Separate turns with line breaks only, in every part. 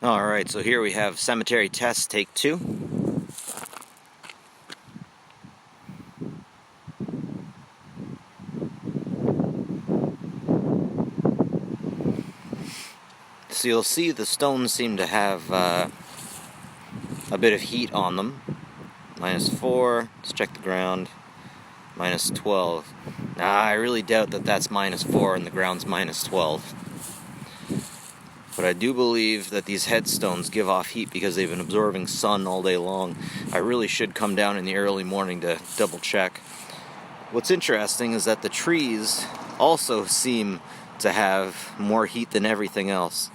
Alright, so here we have cemetery test take 2. So you'll see the stones seem to have a bit of heat on them. -4, let's check the ground, -12. Nah, I really doubt that that's -4 and the ground's -12. But I do believe that these headstones give off heat because they've been absorbing sun all day long. I really should come down in the early morning to double check. What's interesting is that the trees also seem to have more heat than everything else.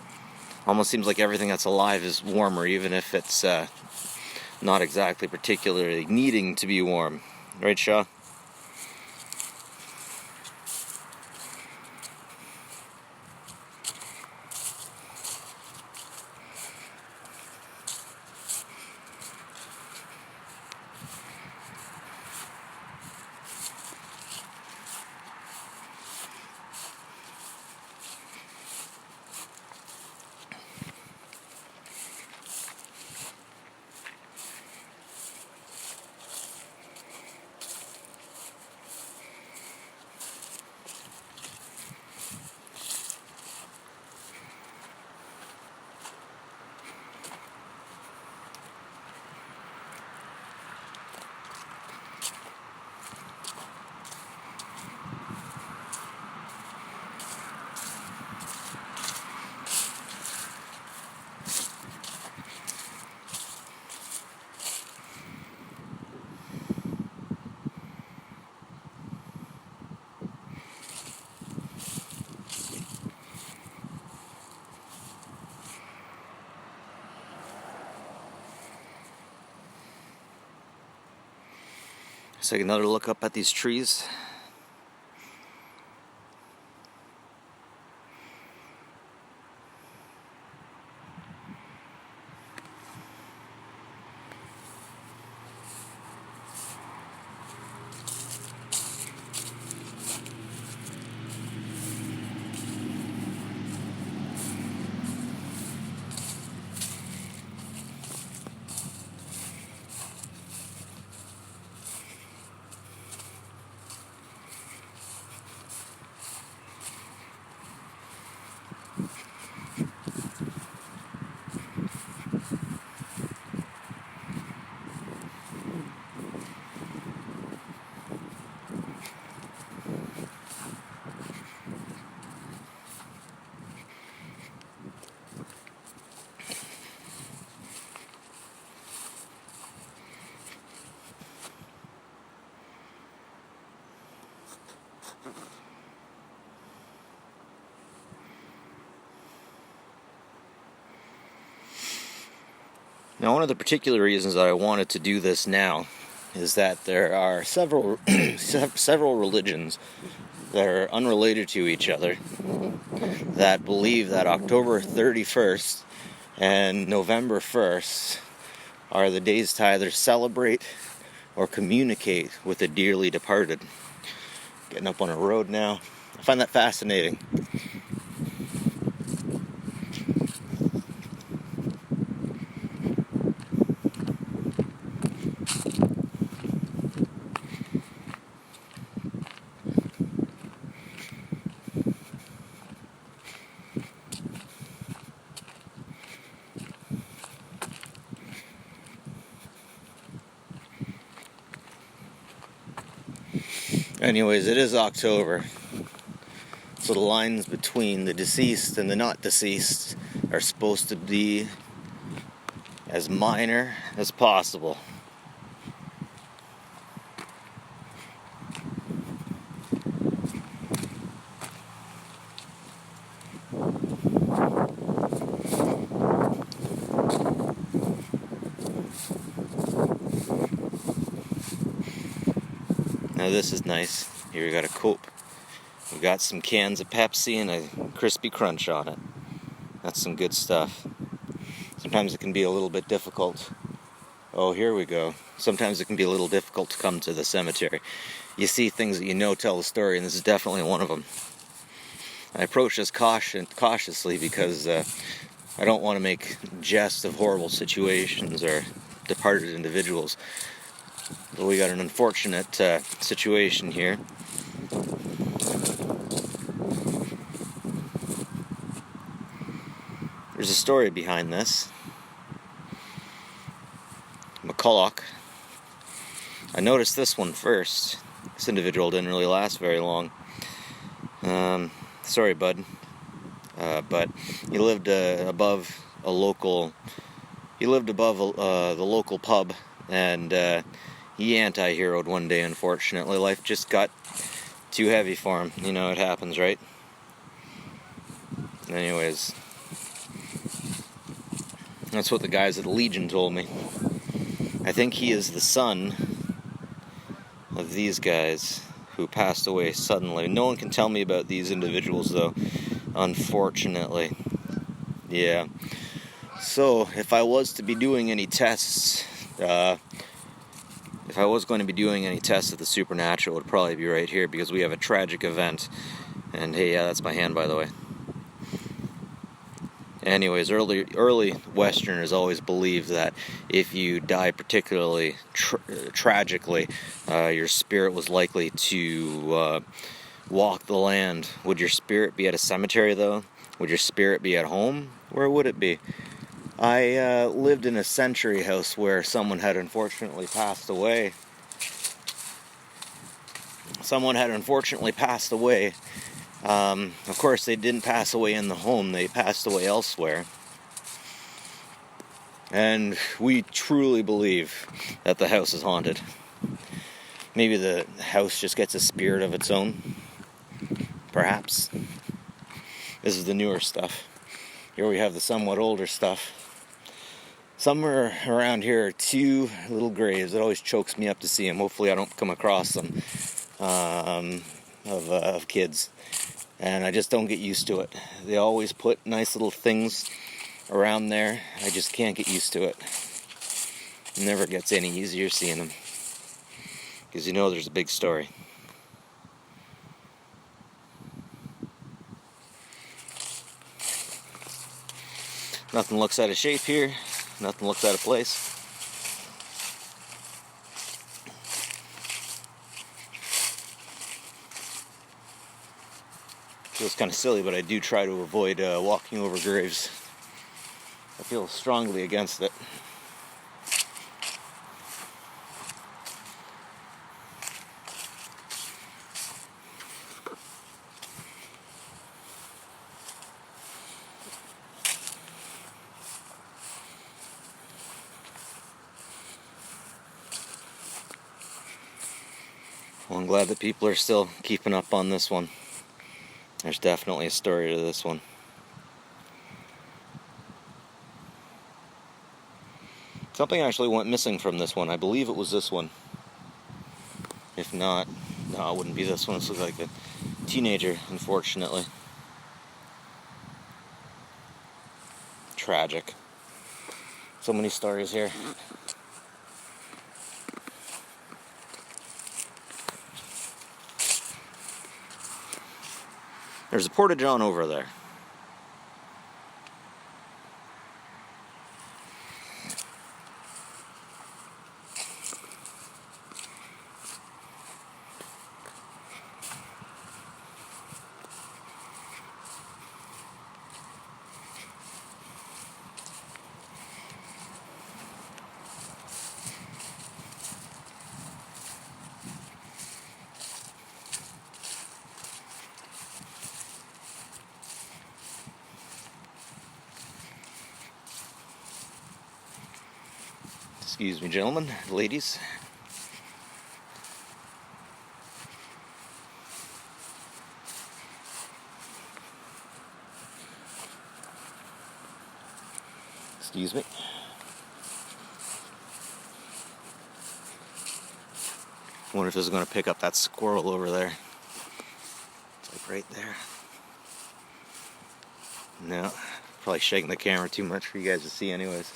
Almost seems like everything that's alive is warmer, even if it's not exactly particularly needing to be warm. Right, Shaw? Let's take another look up at these trees. Now, one of the particular reasons that I wanted to do this now is that there are several religions that are unrelated to each other that believe that October 31st and November 1st are the days to either celebrate or communicate with the dearly departed. Getting up on a road now. I find that fascinating. Anyways, it is October, so the lines between the deceased and the not deceased are supposed to be as minor as possible. Now this is nice. Here we got a Coke. We got some cans of Pepsi and a crispy crunch on it. That's some good stuff. Sometimes it can be a little bit difficult. Oh, here we go. Sometimes it can be a little difficult to come to the cemetery. You see things that you know tell the story, and this is definitely one of them. I approach this cautiously because I don't want to make jest of horrible situations or departed individuals, but we got an unfortunate situation here. There's a story behind this. McCulloch. I noticed this one first. This individual didn't really last very long. Sorry, bud. But he lived above a local. He lived above the local pub, and he anti-heroed one day. Unfortunately, life just got too heavy for him. You know, it happens, right? Anyways, that's what the guys at the Legion told me. I think he is the son of these guys who passed away suddenly. No one can tell me about these individuals, though, unfortunately. Yeah. So, if I was to be doing any tests, if I was going to be doing any tests of the supernatural, it would probably be right here, because we have a tragic event. And hey, yeah, that's my hand, by the way. Anyways, early Westerners always believed that if you die particularly tragically, your spirit was likely to walk the land. Would your spirit be at a cemetery, though? Would your spirit be at home? Where would it be? I lived in a century house where someone had unfortunately passed away. Of course, they didn't pass away in the home, they passed away elsewhere. And we truly believe that the house is haunted. Maybe the house just gets a spirit of its own. Perhaps. This is the newer stuff. Here we have the somewhat older stuff. Somewhere around here are two little graves. It always chokes me up to see them. Hopefully I don't come across them. Of kids. And I just don't get used to it. They always put nice little things around there. I just can't get used to it. It never gets any easier seeing them. Because you know there's a big story. Nothing looks out of shape here. Nothing looks out of place. Feels kind of silly, but I do try to avoid walking over graves. I feel strongly against it. Well, I'm glad that people are still keeping up on this one. There's definitely a story to this one. Something actually went missing from this one. I believe it was this one. If not, no, it wouldn't be this one. This looks like a teenager, unfortunately. Tragic. So many stories here. There's a porta-john over there. Excuse me, gentlemen, ladies. Excuse me. I wonder if this is going to pick up that squirrel over there. It's like right there. No, probably shaking the camera too much for you guys to see anyways.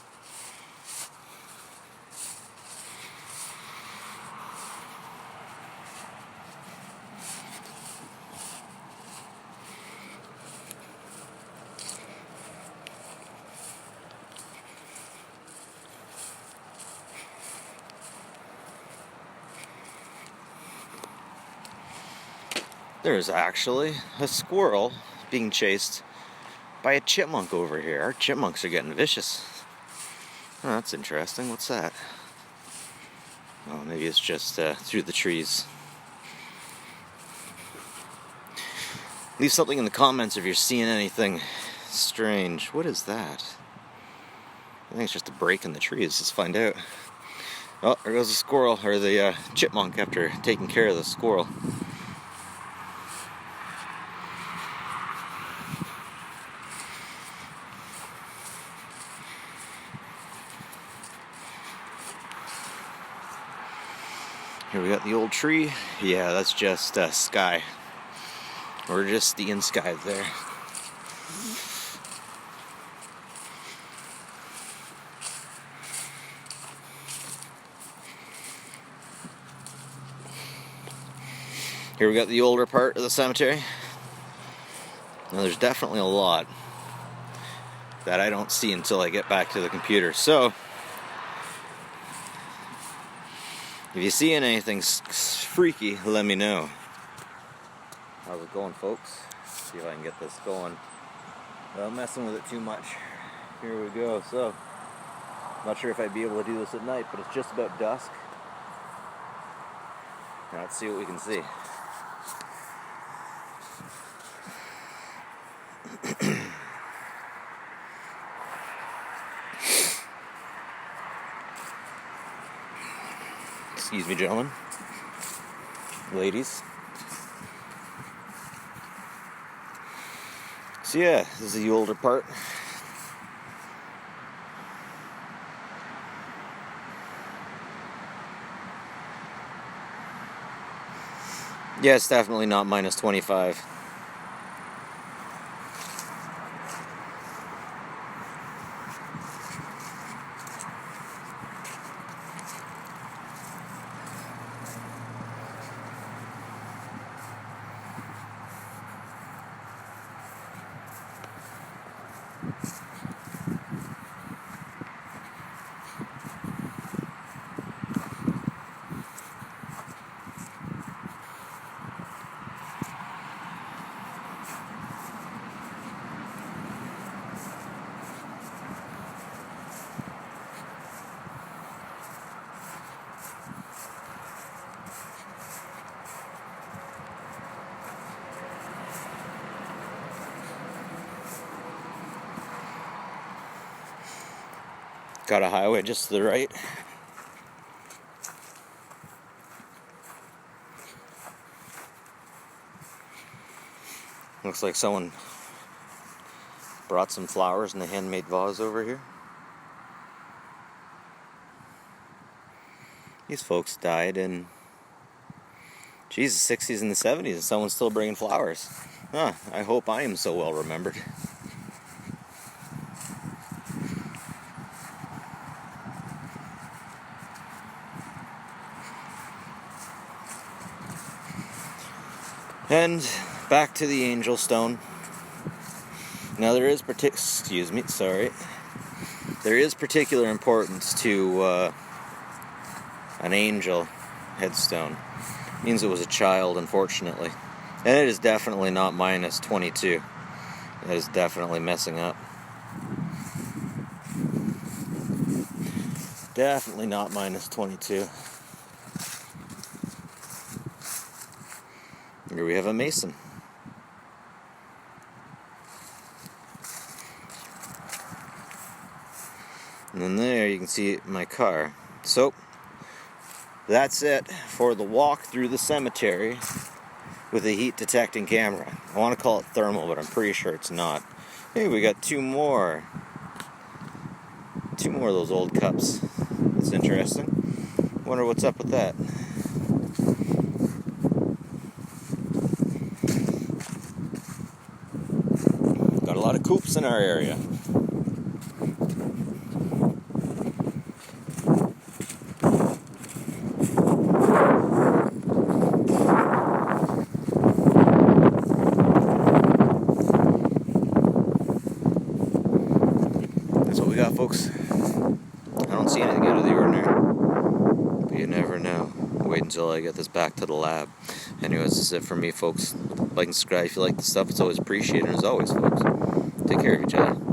There's actually a squirrel being chased by a chipmunk over here. Our chipmunks are getting vicious. Oh, that's interesting. What's that? Oh, maybe it's just through the trees. Leave something in the comments if you're seeing anything strange. What is that? I think it's just a break in the trees. Let's find out. Oh, there goes the squirrel, or the chipmunk after taking care of the squirrel. Here we got the old tree. Yeah, that's just sky. We're just seeing sky there. Here we got the older part of the cemetery. Now there's definitely a lot that I don't see until I get back to the computer. So, if you see anything freaky, let me know. How's it going, folks? See if I can get this going without messing with it too much. Here we go. So, not sure if I'd be able to do this at night, but it's just about dusk. Now let's see what we can see. Excuse me, gentlemen. Ladies. So yeah, this is the older part. Yeah, it's definitely not minus 25. Got a highway just to the right. Looks like someone brought some flowers in a handmade vase over here. These folks died in, geez, the 60s and the 70s, and someone's still bringing flowers. Huh, I hope I am so well remembered. And back to the angel stone. Now there is there is particular importance to an angel headstone. It means it was a child, unfortunately. And it is definitely not minus 22. It is definitely messing up. Definitely not minus 22. Here we have a mason. And then there you can see my car. So, that's it for the walk through the cemetery with a heat detecting camera. I want to call it thermal, but I'm pretty sure it's not. Hey, we got two more of those old cups. That's interesting. Wonder what's up with that. Got a lot of coops in our area. That's what we got, folks. I don't see anything out of the ordinary, but you never know. Wait. wait until I get this back to the lab. Anyways, this is it for me, folks. Like and subscribe if you like the stuff. It's always appreciated. And as always, folks, take care of each other.